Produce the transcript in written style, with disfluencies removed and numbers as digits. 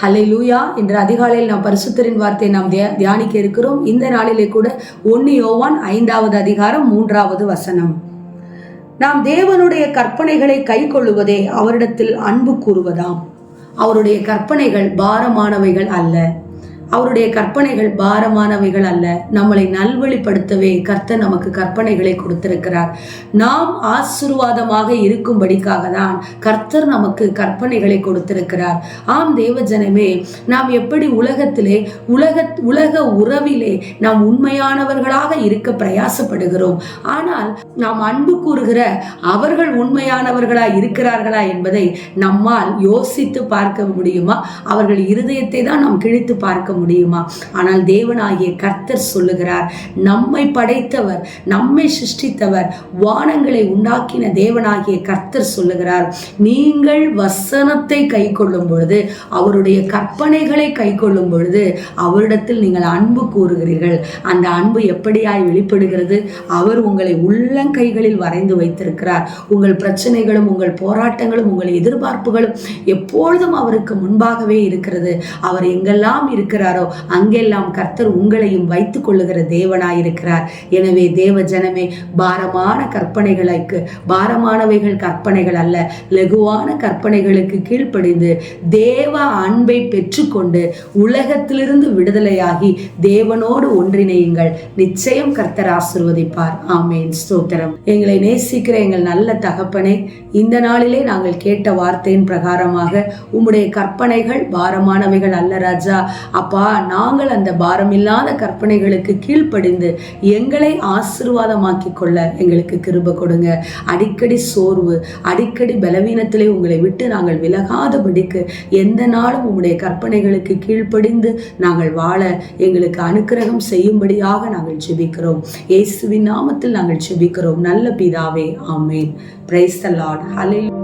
ஹல்லேலூயா. இன்று அதிகாலையில் நாம் பரிசுத்தரின் வார்த்தையை நாம் தியானிக்க இருக்கிறோம். இந்த நாளிலே கூட 1 யோவான் 5வது அதிகாரம் 3வது வசனம். நாம் தேவனுடைய கற்பனைகளை கை கொள்ளுவதே அவரிடத்தில் அன்பு கூறுவதாம். அவருடைய கற்பனைகள் பாரமானவைகள் அல்ல. அவருடைய கற்பனைகள் பாரமானவைகள் அல்ல. நம்மளை நல்வழிப்படுத்தவே கர்த்தர் நமக்கு கற்பனைகளை கொடுத்திருக்கிறார். நாம் ஆசீர்வாதமாக இருக்கும்படிக்காக தான் கர்த்தர் நமக்கு கற்பனைகளை கொடுத்திருக்கிறார். ஆம் தேவஜனமே, நாம் எப்படி உலகத்திலே உலக உறவிலே நாம் உண்மையானவர்களாக இருக்க பிரயாசப்படுகிறோம். ஆனால் நாம் அன்பு கூறுகிற அவர்கள் உண்மையானவர்களா இருக்கிறார்களா என்பதை நம்மால் யோசித்து பார்க்க முடியுமா? அவர்கள் இருதயத்தை தான் நாம் கிழித்து பார்க்க முடியுமா? ஆனால் தேவனாகிய கர்த்தர் சொல்லுகிறார், நம்மை படைத்தவர், நம்மை சிருஷ்டித்தவர், வானங்களை உண்டாக்கின தேவனாகிய கர்த்தர் சொல்லுகிறார், நீங்கள் வசனத்தை கை கொள்ளும் பொழுது, அவருடைய கற்பனைகளை கை கொள்ளும் பொழுது அவரிடத்தில் நீங்கள் அன்பு கூறுகிறீர்கள். அந்த அன்பு எப்படியாய் வெளிப்படுகிறது? அவர் உங்களை உள்ளங்கைகளில் வரைந்து வைத்திருக்கிறார். உங்கள் பிரச்சனைகளும் உங்கள் போராட்டங்களும் உங்கள் எதிர்பார்ப்புகளும் எப்பொழுதும் அவருக்கு முன்பாகவே இருக்கிறது. அவர் எங்கெல்லாம் இருக்கிறார் அங்கெல்லாம் கர்த்தர் உங்களையும் வைத்துக் கொள்ளுகிற தேவனாயிருக்கிறார். எனவே தேவ ஜனமே, பாரமானவைகள் கற்பனைகள் அல்ல, லகுவான கற்பனைகளுக்கு கீழ்ப்படிந்து தேவ அன்பை பெற்றுக்கொண்டு உலகத்திலிருந்து விடுதலையாகி தேவனோடு ஒன்றிணையுங்கள். நிச்சயம் கர்த்தர் ஆசீர்வதிப்பார். ஆமென். ஸ்தோத்திரம். எங்களை நேசிக்கிற எங்கள் நல்ல தகப்பனே, இந்த நாளிலே நாங்கள் கேட்ட வார்த்தையின் பிரகாரமாக உம்முடைய கற்பனைகள் பாரமானவைகள் அல்ல ராஜா. அப்பா, நாங்கள் அந்த பாரமில்லாத கற்பனைகளுக்கு கீழ்ப்படிந்து எங்களை ஆசீர்வாதமாக்கி கொள்ள எங்களுக்கு கிருபை கொடுங்க. அடிக்கடி சோர்வு, அடிக்கடி பலவீனத்திலே உங்களை விட்டு நாங்கள் விலகாதபடிக்கு எந்த நாளும் உம்முடைய கற்பனைகளுக்கு கீழ்ப்படிந்து நாங்கள் வாழ எங்களுக்கு அனுக்கிரகம் செய்யும்படியாக நாங்கள் ஜெபிக்கிறோம். இயேசுவின் நாமத்தில் நாங்கள் ஜெபிக்கிறோம் நல்ல பிதாவே. Amen. Praise the lord. Hallelujah.